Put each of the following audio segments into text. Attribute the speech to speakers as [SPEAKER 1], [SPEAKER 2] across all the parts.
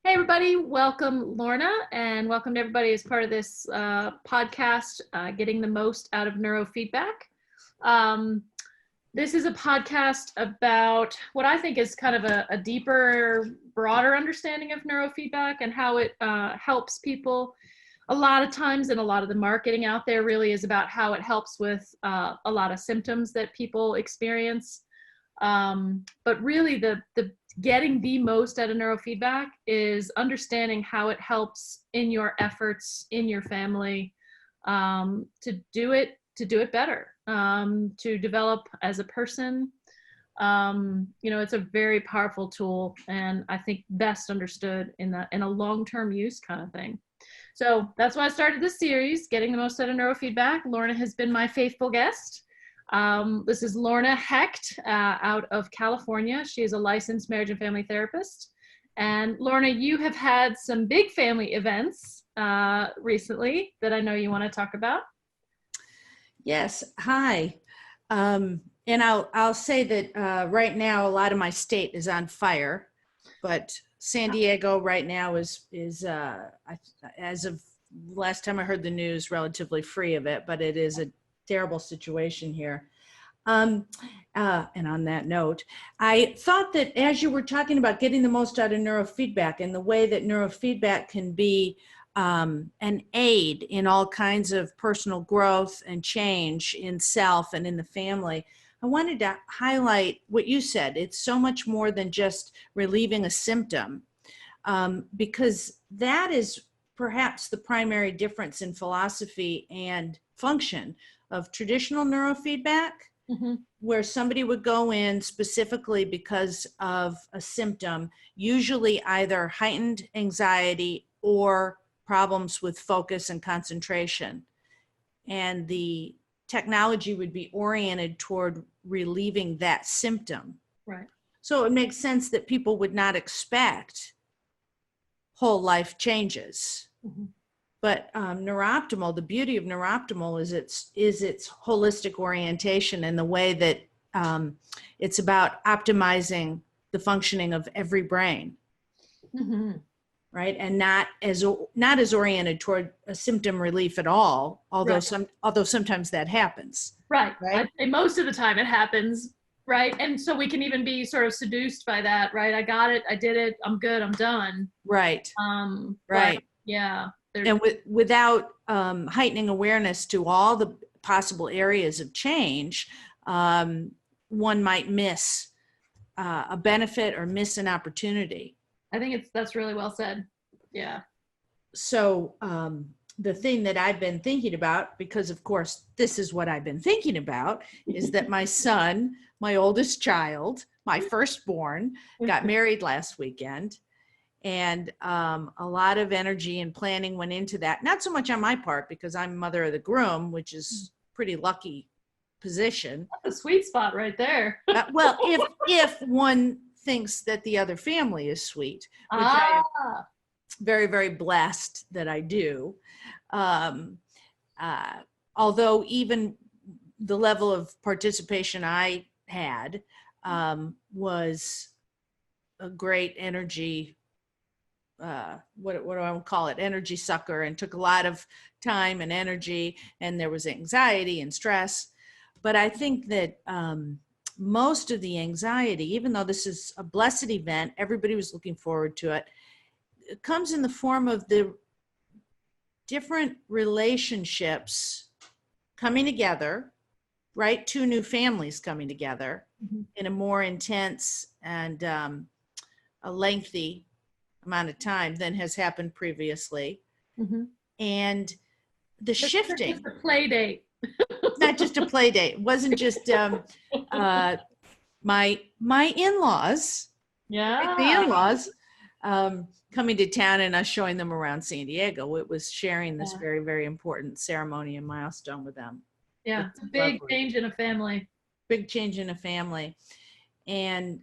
[SPEAKER 1] Hey everybody, welcome Lorna, and welcome to everybody as part of this podcast, Getting the Most Out of Neurofeedback. This is a podcast about what I think is kind of a deeper, broader understanding of neurofeedback and how it helps people. A lot of times, and a lot of the marketing out there really is about how it helps with a lot of symptoms that people experience. But really the getting the most out of neurofeedback is understanding how it helps in your efforts in your family to do it better, to develop as a person. It's a very powerful tool, and I think best understood in a long-term use kind of thing. So that's why I started this series, Getting the Most Out of Neurofeedback. Lorna has been my faithful guest. This is Lorna Hecht out of California. She is a licensed marriage and family therapist. And Lorna, you have had some big family events recently that I know you want to talk about.
[SPEAKER 2] Yes. Hi. And I'll say that right now a lot of my state is on fire, but San Diego right now is as of last time I heard the news, relatively free of it, but it is a terrible situation here. And on that note, I thought that as you were talking about getting the most out of neurofeedback and the way that neurofeedback can be an aid in all kinds of personal growth and change in self and in the family, I wanted to highlight what you said. It's so much more than just relieving a symptom, because that is perhaps the primary difference in philosophy and function of traditional neurofeedback, where somebody would go in specifically because of a symptom, usually either heightened anxiety or problems with focus and concentration. And the technology would be oriented toward relieving that symptom.
[SPEAKER 1] Right.
[SPEAKER 2] So it makes sense that people would not expect whole life changes. But Neuroptimal, the beauty of Neuroptimal is its holistic orientation and the way that it's about optimizing the functioning of every brain, right? And not as oriented toward a symptom relief at all, although sometimes that happens.
[SPEAKER 1] Right. I'd say most of the time it happens, right? And so we can even be sort of seduced by that, right? I got it, I did it, I'm good, I'm done.
[SPEAKER 2] Right. Right.
[SPEAKER 1] Yeah.
[SPEAKER 2] And without heightening awareness to all the possible areas of change, one might miss a benefit or miss an opportunity.
[SPEAKER 1] I think that's really well said. Yeah.
[SPEAKER 2] So the thing that I've been thinking about, because of course this is what I've been thinking about, is that my son, my oldest child, my firstborn, got married last weekend. And a lot of energy and planning went into that. Not so much on my part, because I'm mother of the groom, which is pretty lucky position.
[SPEAKER 1] That's a sweet spot right there.
[SPEAKER 2] Well, if one thinks that the other family is sweet, which I am very, very blessed that I do. Although even the level of participation I had was a great energy, what do I call it? Energy sucker, and took a lot of time and energy, and there was anxiety and stress. But I think that most of the anxiety, even though this is a blessed event, everybody was looking forward to it, it comes in the form of the different relationships coming together, right? Two new families coming together in a more intense and a lengthy amount of time than has happened previously. And the shifting.
[SPEAKER 1] Just a play date.
[SPEAKER 2] Not just a play date. It wasn't just my in-laws.
[SPEAKER 1] Yeah.
[SPEAKER 2] The in-laws coming to town and us showing them around San Diego. It was sharing this very, very important ceremony and milestone with them.
[SPEAKER 1] Yeah, it's a big change in a family.
[SPEAKER 2] Big change in a family. And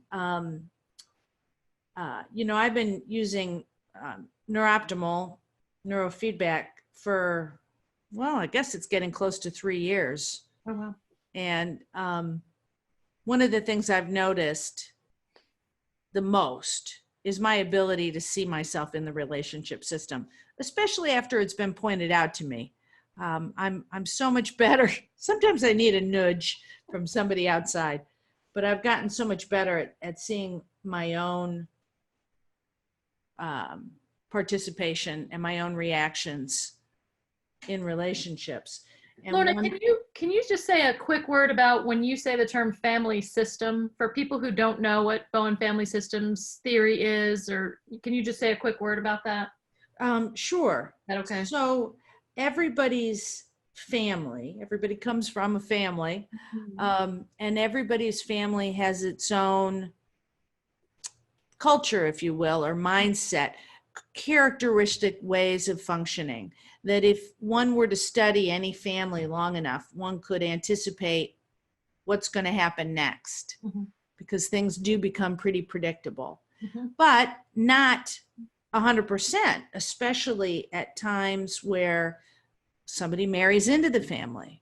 [SPEAKER 2] I've been using Neuroptimal neurofeedback for, well, I guess it's getting close to 3 years.
[SPEAKER 1] Oh, wow.
[SPEAKER 2] And one of the things I've noticed the most is my ability to see myself in the relationship system, especially after it's been pointed out to me. I'm so much better. Sometimes I need a nudge from somebody outside, but I've gotten so much better at seeing my own participation and my own reactions in relationships. And
[SPEAKER 1] Lorna, can you just say a quick word about when you say the term family system for people who don't know what Bowen family systems theory is, or can you just say a quick word about that?
[SPEAKER 2] Sure.
[SPEAKER 1] Is that okay?
[SPEAKER 2] So everybody's family, everybody comes from a family, and everybody's family has its own culture, if you will, or mindset, characteristic ways of functioning, that if one were to study any family long enough, one could anticipate what's going to happen next, because things do become pretty predictable, but not 100%, especially at times where somebody marries into the family,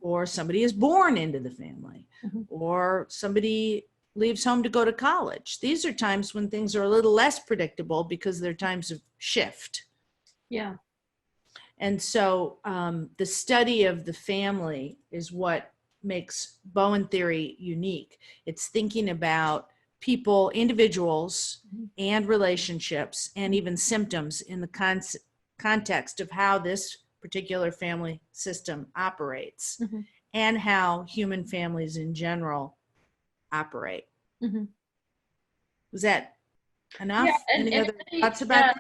[SPEAKER 2] or somebody is born into the family, or somebody leaves home to go to college. These are times when things are a little less predictable because they're times of shift.
[SPEAKER 1] Yeah.
[SPEAKER 2] And so the study of the family is what makes Bowen theory unique. It's thinking about people, individuals, and relationships, and even symptoms in the context of how this particular family system operates, and how human families in general operate. Was that enough?
[SPEAKER 1] Yeah,
[SPEAKER 2] Any other thoughts about that?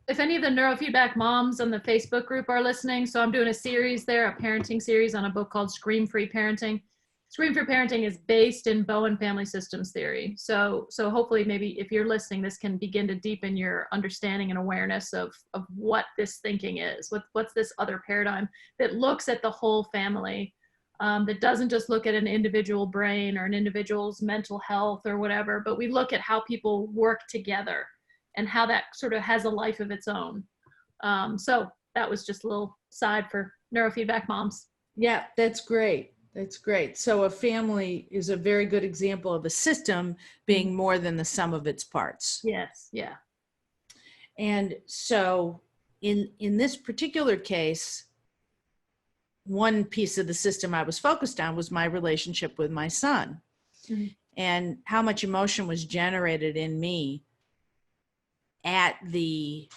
[SPEAKER 1] If any of the neurofeedback moms on the Facebook group are listening, so I'm doing a series there, a parenting series on a book called Scream Free Parenting. Scream Free Parenting is based in Bowen family systems theory. So hopefully maybe if you're listening, this can begin to deepen your understanding and awareness of what this thinking is. What's this other paradigm that looks at the whole family, that doesn't just look at an individual brain or an individual's mental health or whatever, but we look at how people work together and how that sort of has a life of its own. So that was just a little side for neurofeedback moms.
[SPEAKER 2] Yeah, that's great. That's great. So a family is a very good example of a system being more than the sum of its parts.
[SPEAKER 1] Yes. Yeah.
[SPEAKER 2] And so in this particular case, one piece of the system I was focused on was my relationship with my son, and how much emotion was generated in me at the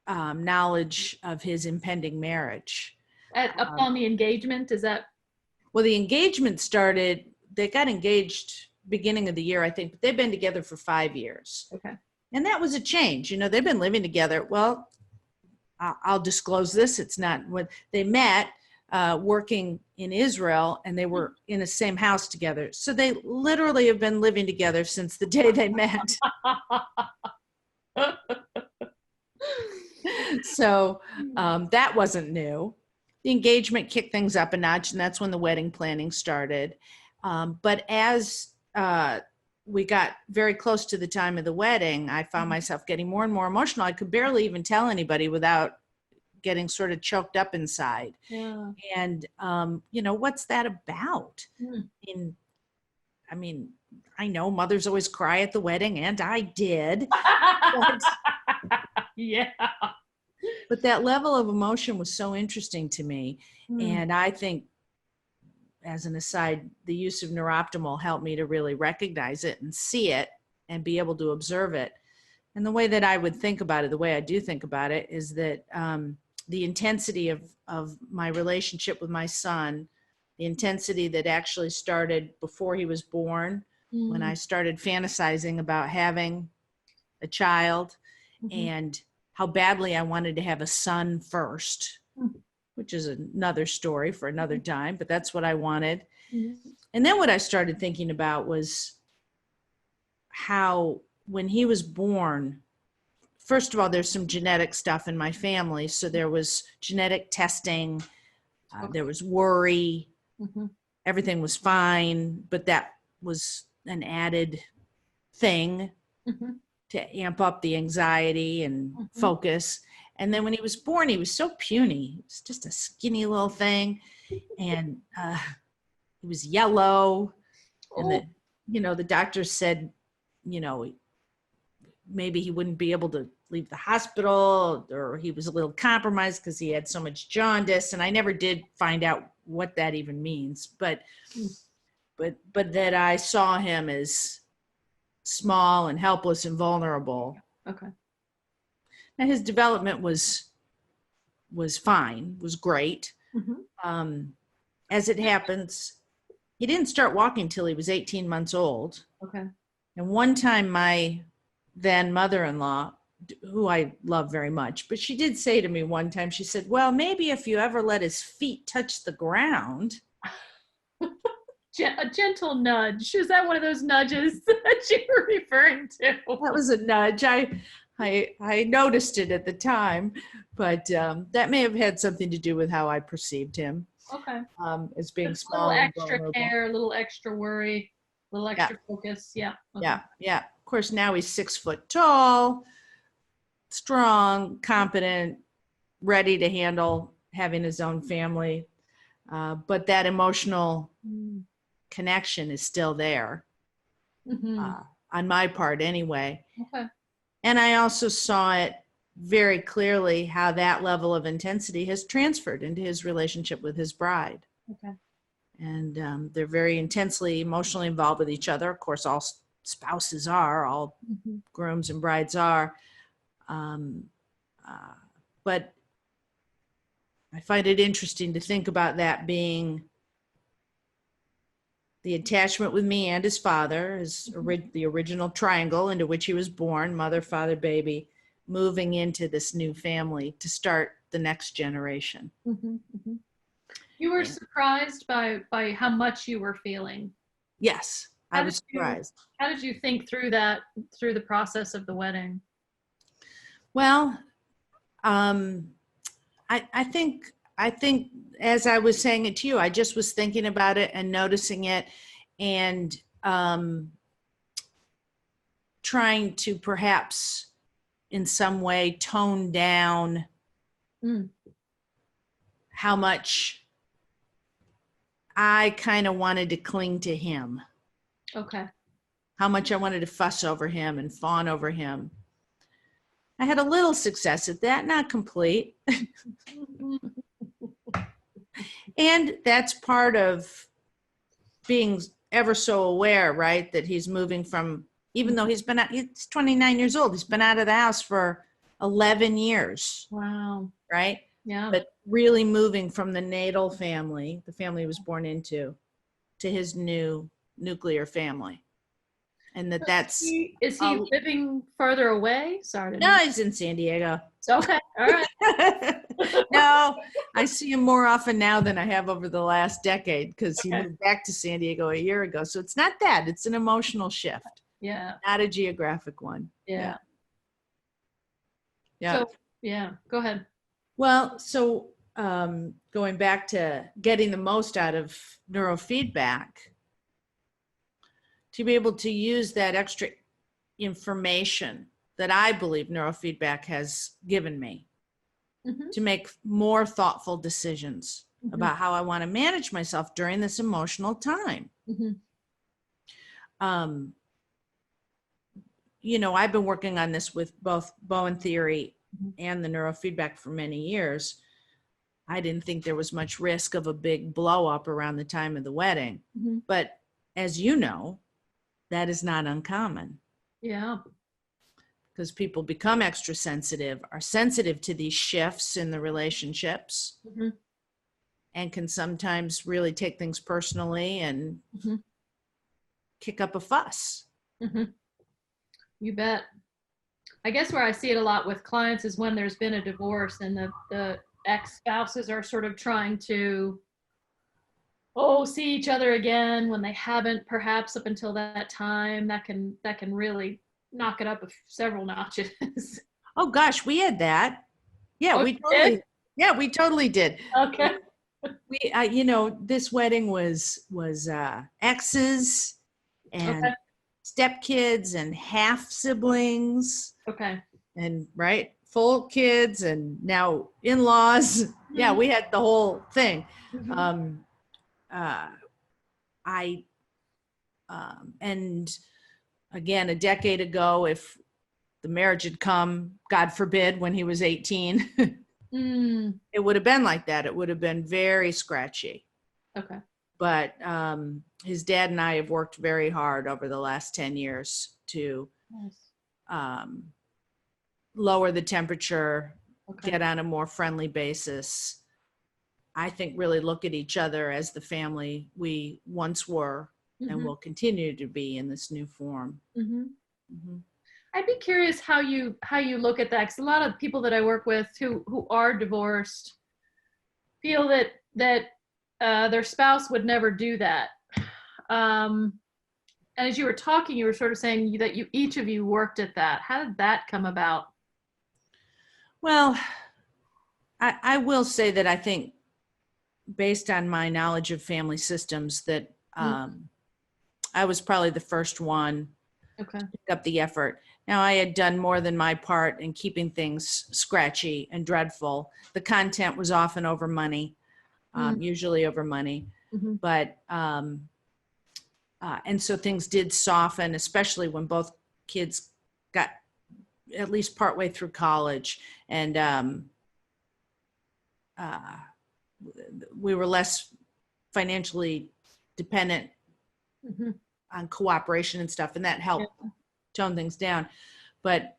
[SPEAKER 2] knowledge of his impending marriage.
[SPEAKER 1] Upon the engagement, is that?
[SPEAKER 2] Well, the engagement started, they got engaged beginning of the year, I think, but they've been together for 5 years.
[SPEAKER 1] Okay.
[SPEAKER 2] And that was a change. You know, they've been living together. Well, I'll disclose this. It's not what they met working in Israel, and they were in the same house together. So they literally have been living together since the day they met. So that wasn't new. The engagement kicked things up a notch, and that's when the wedding planning started. But as we got very close to the time of the wedding, I found myself getting more and more emotional. I could barely even tell anybody without getting sort of choked up inside.
[SPEAKER 1] Yeah.
[SPEAKER 2] And, you know, what's that about? I mean, I know mothers always cry at the wedding, and I did.
[SPEAKER 1] Yeah.
[SPEAKER 2] But that level of emotion was so interesting to me. And I think, as an aside, the use of Neuroptimal helped me to really recognize it and see it and be able to observe it. And the way that I would think about it, the way I do think about it, is that the intensity of my relationship with my son, the intensity that actually started before he was born, when I started fantasizing about having a child, and how badly I wanted to have a son first, which is another story for another time, but that's what I wanted. And then what I started thinking about was how, when he was born, first of all, there's some genetic stuff in my family. So there was genetic testing, there was worry, everything was fine, but that was an added thing to amp up the anxiety and focus. And then when he was born, he was so puny. He was just a skinny little thing. And he was yellow. And the doctor said, maybe he wouldn't be able to leave the hospital, or he was a little compromised because he had so much jaundice. And I never did find out what that even means, but that I saw him as small and helpless and vulnerable.
[SPEAKER 1] Okay.
[SPEAKER 2] And his development was fine, was great. As it happens, he didn't start walking till he was 18 months old.
[SPEAKER 1] Okay.
[SPEAKER 2] And one time my then mother-in-law, who I love very much, but she did say to me one time, she said, well, maybe if you ever let his feet touch the ground.
[SPEAKER 1] A gentle nudge. Is that one of those nudges that you were referring to?
[SPEAKER 2] That was a nudge. I noticed it at the time, but that may have had something to do with how I perceived him.
[SPEAKER 1] Okay.
[SPEAKER 2] As being
[SPEAKER 1] Just
[SPEAKER 2] small,
[SPEAKER 1] a little
[SPEAKER 2] and
[SPEAKER 1] extra
[SPEAKER 2] vulnerable.
[SPEAKER 1] care, a little extra worry, a little extra focus. Yeah. Okay.
[SPEAKER 2] Yeah. Of course, now he's 6 foot tall, strong, competent, ready to handle having his own family. But that emotional connection is still there, on my part anyway.
[SPEAKER 1] Okay.
[SPEAKER 2] And I also saw it very clearly how that level of intensity has transferred into his relationship with his bride.
[SPEAKER 1] Okay.
[SPEAKER 2] And they're very intensely emotionally involved with each other. Of course, all spouses are, all grooms and brides are. But I find it interesting to think about that being the attachment with me and his father, the original triangle into which he was born, mother, father, baby, moving into this new family to start the next generation.
[SPEAKER 1] You were surprised by how much you were feeling.
[SPEAKER 2] Yes, I was surprised.
[SPEAKER 1] How did you think through that, through the process of the wedding?
[SPEAKER 2] Well, I think as I was saying it to you, I just was thinking about it and noticing it, and trying to perhaps in some way tone down how much I kind of wanted to cling to him.
[SPEAKER 1] Okay.
[SPEAKER 2] How much I wanted to fuss over him and fawn over him. I had a little success at that, not complete. And that's part of being ever so aware, right? That he's moving from, even though he's 29 years old, he's been out of the house for 11 years.
[SPEAKER 1] Wow.
[SPEAKER 2] Right?
[SPEAKER 1] Yeah.
[SPEAKER 2] But really moving from the natal family, the family he was born into, to his new nuclear family. And that's...
[SPEAKER 1] Is he living further away? Sorry.
[SPEAKER 2] No, he's in San Diego.
[SPEAKER 1] Okay. All right.
[SPEAKER 2] No, I see him more often now than I have over the last decade, because he moved back to San Diego a year ago. So it's not that. It's an emotional shift.
[SPEAKER 1] Yeah.
[SPEAKER 2] Not a geographic one.
[SPEAKER 1] Yeah.
[SPEAKER 2] Yeah.
[SPEAKER 1] So, yeah, go ahead.
[SPEAKER 2] Well, so going back to getting the most out of neurofeedback, to be able to use that extra information that I believe neurofeedback has given me to make more thoughtful decisions about how I want to manage myself during this emotional time. You know, I've been working on this with both Bowen theory and the neurofeedback for many years. I didn't think there was much risk of a big blow up around the time of the wedding. But as you know, that is not uncommon.
[SPEAKER 1] Yeah.
[SPEAKER 2] Because people become extra sensitive, are sensitive to these shifts in the relationships, and can sometimes really take things personally and kick up a fuss.
[SPEAKER 1] You bet. I guess where I see it a lot with clients is when there's been a divorce and the ex-spouses are sort of trying to see each other again when they haven't perhaps up until that time. That can really knock it up several notches.
[SPEAKER 2] Oh gosh, we had that. Yeah, we totally did.
[SPEAKER 1] Okay.
[SPEAKER 2] We you know, this wedding was exes and stepkids and half siblings.
[SPEAKER 1] Okay.
[SPEAKER 2] And full kids and now in-laws. Yeah, we had the whole thing. And again, a decade ago, if the marriage had come, God forbid, when he was 18,
[SPEAKER 1] Mm,
[SPEAKER 2] it would have been like that. It would have been very scratchy.
[SPEAKER 1] okay.
[SPEAKER 2] But his dad and I have worked very hard over the last 10 years to
[SPEAKER 1] Nice.
[SPEAKER 2] um, lower the temperature,
[SPEAKER 1] Okay.
[SPEAKER 2] get on a more friendly basis. I think really look at each other as the family we once were and
[SPEAKER 1] Mm-hmm.
[SPEAKER 2] will continue to be in this new form.
[SPEAKER 1] Mm-hmm.
[SPEAKER 2] Mhm.
[SPEAKER 1] I'd be curious how you look at that, because a lot of people that I work with who are divorced feel that their spouse would never do that. Um, and as you were talking, you were sort of saying that you each of you worked at that. How did that come about?
[SPEAKER 2] Well, I will say that I think, based on my knowledge of family systems, that I was probably the first one
[SPEAKER 1] Okay.
[SPEAKER 2] to pick up the effort. Now, I had done more than my part in keeping things scratchy and dreadful. The content was often over money, usually over money.
[SPEAKER 1] Mm-hmm.
[SPEAKER 2] But, and so things did soften, especially when both kids got at least partway through college. And we were less financially dependent
[SPEAKER 1] Mm-hmm.
[SPEAKER 2] on cooperation and stuff, and that helped tone things down. But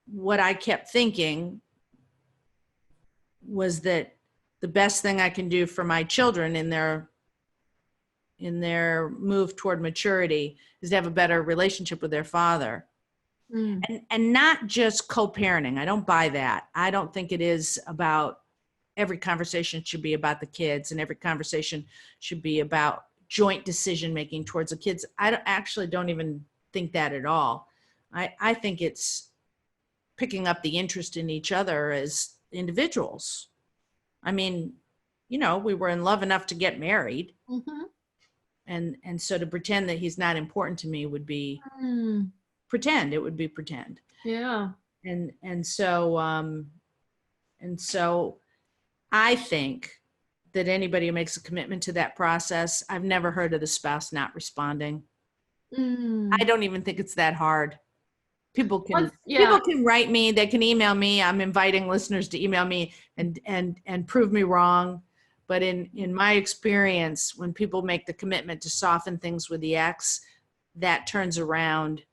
[SPEAKER 2] what I kept thinking was that the best thing I can do for my children in their move toward maturity is to have a better relationship with their father.
[SPEAKER 1] Mm.
[SPEAKER 2] And not just co-parenting. I don't buy that. I don't think it is about every conversation should be about the kids, and every conversation should be about joint decision making towards the kids. Actually don't even think that at all. I think it's picking up the interest in each other as individuals. I mean, we were in love enough to get married.
[SPEAKER 1] Mm-hmm.
[SPEAKER 2] And so to pretend that he's not important to me would be
[SPEAKER 1] Mm.
[SPEAKER 2] pretend. It would be pretend.
[SPEAKER 1] Yeah.
[SPEAKER 2] And so I think that anybody who makes a commitment to that process, I've never heard of the spouse not responding.
[SPEAKER 1] Mm.
[SPEAKER 2] I don't even think it's that hard. People can
[SPEAKER 1] Yeah.
[SPEAKER 2] write me, they can email me. I'm inviting listeners to email me and prove me wrong. But in my experience, when people make the commitment to soften things with the ex, that turns around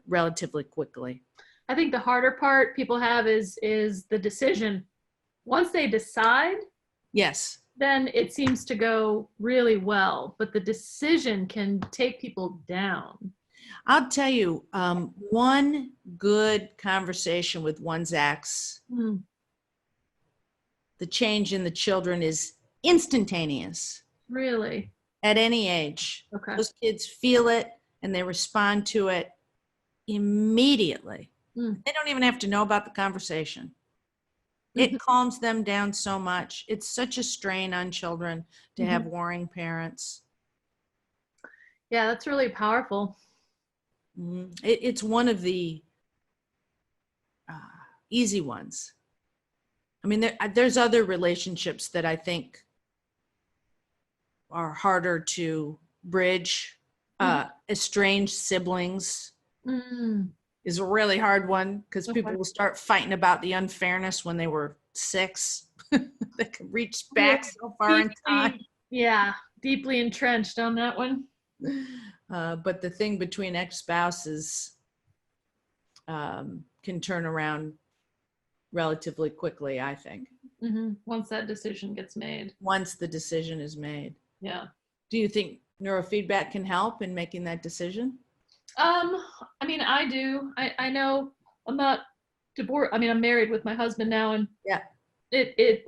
[SPEAKER 2] relatively quickly.
[SPEAKER 1] I think the harder part people have is the decision. Once they decide,
[SPEAKER 2] Yes.
[SPEAKER 1] then it seems to go really well, but the decision can take people down.
[SPEAKER 2] I'll tell you, one good conversation with one's ex,
[SPEAKER 1] Mm.
[SPEAKER 2] the change in the children is instantaneous
[SPEAKER 1] Really?
[SPEAKER 2] at any age.
[SPEAKER 1] Okay.
[SPEAKER 2] Those kids feel it and they respond to it immediately.
[SPEAKER 1] Mm.
[SPEAKER 2] They don't even have to know about the conversation. It calms them down so much. It's such a strain on children to have warring parents.
[SPEAKER 1] Yeah, that's really powerful.
[SPEAKER 2] It's one of the easy ones. I mean, there's other relationships that I think are harder to bridge. Estranged siblings is a really hard one, because people will start fighting about the unfairness when they were 6. They can reach back so far in time.
[SPEAKER 1] Yeah, deeply entrenched on that one.
[SPEAKER 2] But the thing between ex-spouses can turn around relatively quickly, I think.
[SPEAKER 1] Once that decision gets made.
[SPEAKER 2] Once the decision is made.
[SPEAKER 1] Yeah.
[SPEAKER 2] Do you think neurofeedback can help in making that decision?
[SPEAKER 1] I mean, I do. I know I'm not divorced. I mean, I'm married with my husband now, and
[SPEAKER 2] yeah,
[SPEAKER 1] it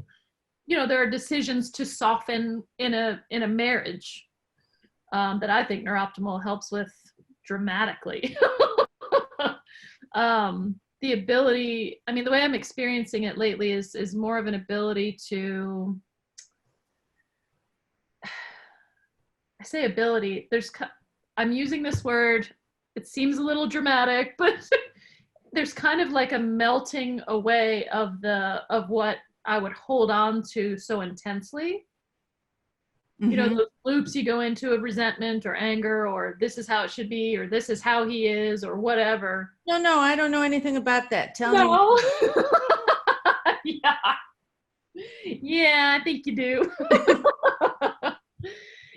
[SPEAKER 1] there are decisions to soften in a marriage that I think Neuroptimal helps with dramatically. The ability, I mean, the way I'm experiencing it lately is more of an ability to, I say ability, I'm using this word, it seems a little dramatic, but there's kind of like a melting away of what I would hold on to so intensely. You know,
[SPEAKER 2] Mm-hmm.
[SPEAKER 1] those loops you go into of resentment or anger, or this is how it should be, or this is how he is, or whatever.
[SPEAKER 2] No, I don't know anything about that. Tell me.
[SPEAKER 1] No. Yeah. Yeah, I think you do.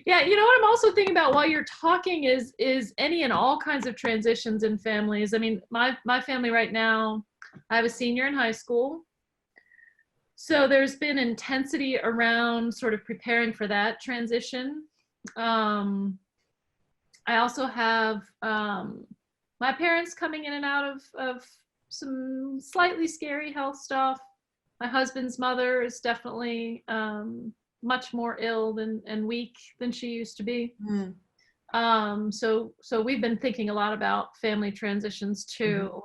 [SPEAKER 1] Yeah, you know what I'm also thinking about while you're talking is any and all kinds of transitions in families. I mean, my family right now, I have a senior in high school. So there's been intensity around sort of preparing for that transition. I also have my parents coming in and out of some slightly scary health stuff. My husband's mother is definitely much more ill and weak than she used to be.
[SPEAKER 2] Mm.
[SPEAKER 1] So we've been thinking a lot about family transitions too.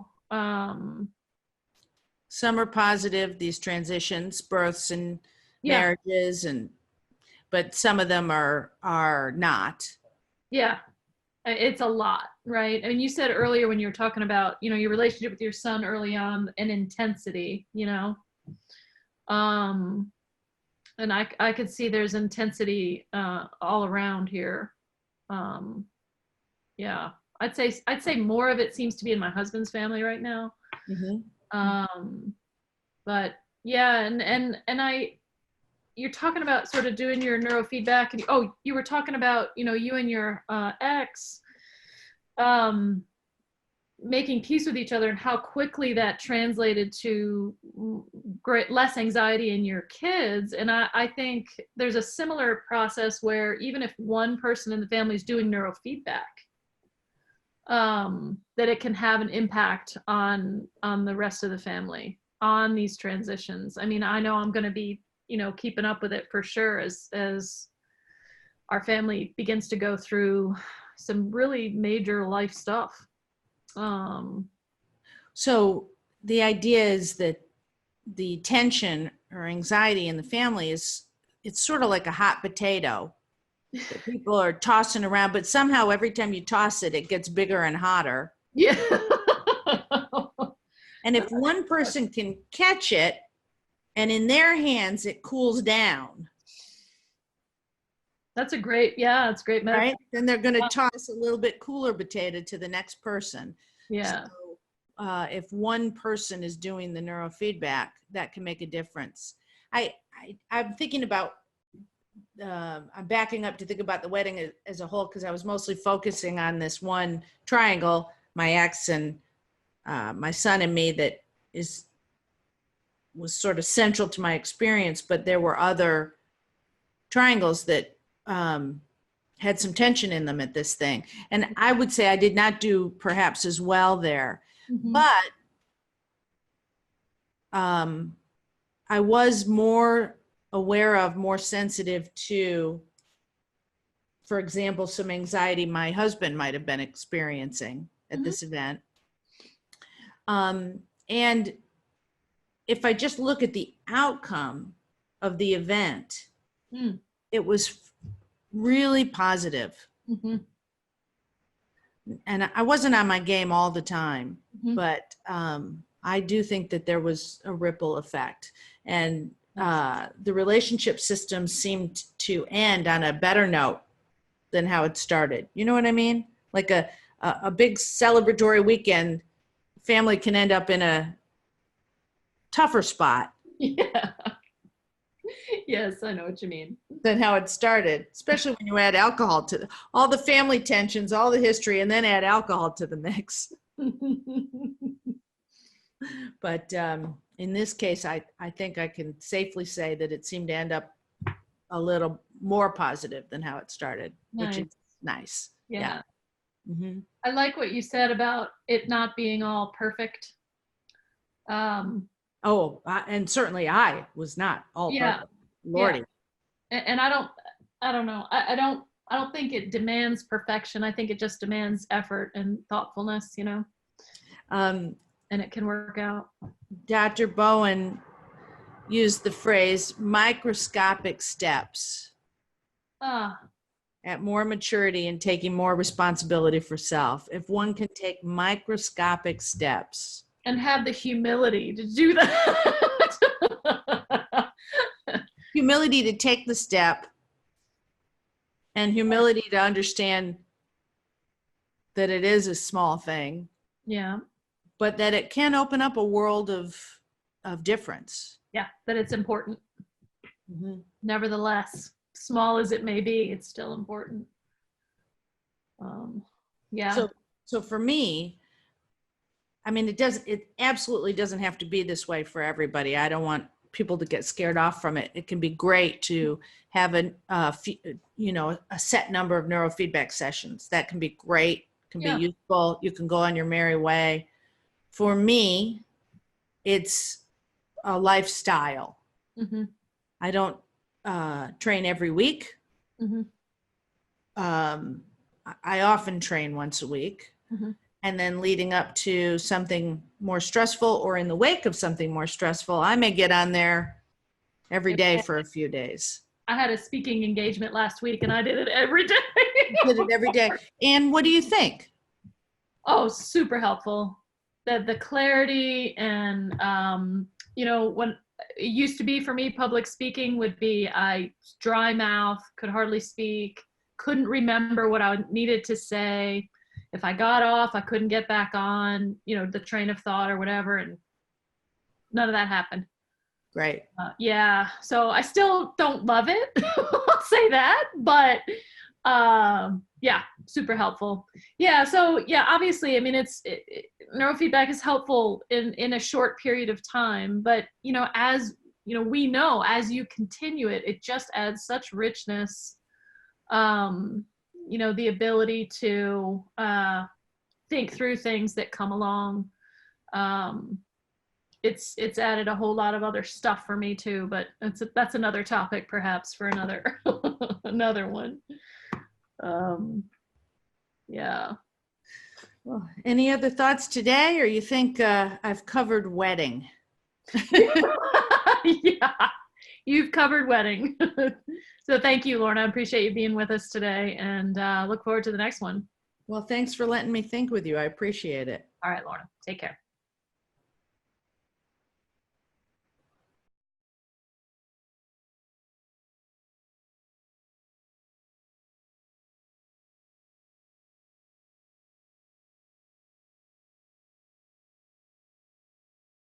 [SPEAKER 2] Some are positive, these transitions, births and
[SPEAKER 1] Yeah,
[SPEAKER 2] marriages, but some of them are not.
[SPEAKER 1] yeah, it's a lot, right? I mean, you said earlier when you were talking about, you know, your relationship with your son early on and intensity, you know, um, and I could see there's intensity all around here. Um, yeah, I'd say more of it seems to be in my husband's family right now.
[SPEAKER 2] Mm-hmm.
[SPEAKER 1] But yeah, and you're talking about sort of doing your neurofeedback, and oh, you were talking about, you know, you and your ex making peace with each other and how quickly that translated to less anxiety in your kids. And I think there's a similar process where even if one person in the family is doing neurofeedback, that it can have an impact on the rest of the family on these transitions. I mean, I know I'm going to be, you know, keeping up with it for sure as our family begins to go through some really major life stuff.
[SPEAKER 2] So the idea is that the tension or anxiety in the family it's sort of like a hot potato that people are tossing around, but somehow every time you toss it, it gets bigger and hotter.
[SPEAKER 1] Yeah.
[SPEAKER 2] And if one person can catch it and in their hands, it cools down.
[SPEAKER 1] That's a great, yeah, it's great metaphor.
[SPEAKER 2] Right? Then they're going to toss a little bit cooler potato to the next person.
[SPEAKER 1] Yeah.
[SPEAKER 2] So if one person is doing the neurofeedback, that can make a difference. I'm thinking about, I'm backing up to think about the wedding as a whole, because I was mostly focusing on this one triangle, my ex and my son and me, that was sort of central to my experience, but there were other triangles that had some tension in them at this thing. And I would say I did not do perhaps as well there, but I was more aware of, more sensitive to, for example, some anxiety my husband might have been experiencing at this event. And if I just look at the outcome of the event, it was really positive. And I wasn't on my game all the time, but I do think that there was a ripple effect. And the relationship system seemed to end on a better note than how it started. You know what I mean? Like a big celebratory weekend, family can end up in a tougher spot.
[SPEAKER 1] Yeah. Yes, I know what you mean.
[SPEAKER 2] Than how it started, especially when you add alcohol to all the family tensions, all the history, and then add alcohol to the mix. But in this case, I think I can safely say that it seemed to end up a little more positive than how it started, which is nice.
[SPEAKER 1] Yeah.
[SPEAKER 2] Mm-hmm.
[SPEAKER 1] I like what you said about it not being all perfect.
[SPEAKER 2] And certainly I was not all perfect. Lordy.
[SPEAKER 1] Yeah. And I don't know. I don't think it demands perfection. I think it just demands effort and thoughtfulness, you know, and it can work out.
[SPEAKER 2] Dr. Bowen used the phrase microscopic steps at more maturity and taking more responsibility for self. If one can take microscopic steps.
[SPEAKER 1] And have the humility to do that.
[SPEAKER 2] Humility to take the step and humility to understand that it is a small thing,
[SPEAKER 1] Yeah.
[SPEAKER 2] but that it can open up a world of difference.
[SPEAKER 1] Yeah. That it's important.
[SPEAKER 2] Mm-hmm.
[SPEAKER 1] Nevertheless, small as it may be, it's still important. Yeah.
[SPEAKER 2] So for me, I mean, it absolutely doesn't have to be this way for everybody. I don't want people to get scared off from it. It can be great to have a set number of neurofeedback sessions. That can be great, can be useful. You can go on your merry way. For me, it's a lifestyle.
[SPEAKER 1] Mm-hmm.
[SPEAKER 2] I don't train every week.
[SPEAKER 1] Mm-hmm.
[SPEAKER 2] I often train once a week.
[SPEAKER 1] Mm-hmm.
[SPEAKER 2] And then leading up to something more stressful or in the wake of something more stressful, I may get on there every day for a few days.
[SPEAKER 1] I had a speaking engagement last week and I did it every day.
[SPEAKER 2] Did it every day. And what do you think?
[SPEAKER 1] Oh, super helpful. The clarity and, when it used to be for me, public speaking would be I dry mouth, could hardly speak, couldn't remember what I needed to say. If I got off, I couldn't get back on, the train of thought or whatever. And none of that happened.
[SPEAKER 2] Great.
[SPEAKER 1] Yeah. So I still don't love it. I'll say that, but yeah, super helpful. Yeah. So yeah, obviously, I mean, neurofeedback is helpful in a short period of time, but as we know, as you continue it, it just adds such richness. The ability to think through things that come along. It's added a whole lot of other stuff for me too, but that's another topic perhaps for another another one. Yeah.
[SPEAKER 2] Well, any other thoughts today, or you think I've covered wedding?
[SPEAKER 1] Yeah, you've covered wedding. So thank you, Lorna. I appreciate you being with us today, and look forward to the next one.
[SPEAKER 2] Well, thanks for letting me think with you. I appreciate it.
[SPEAKER 1] All right, Lorna, take care.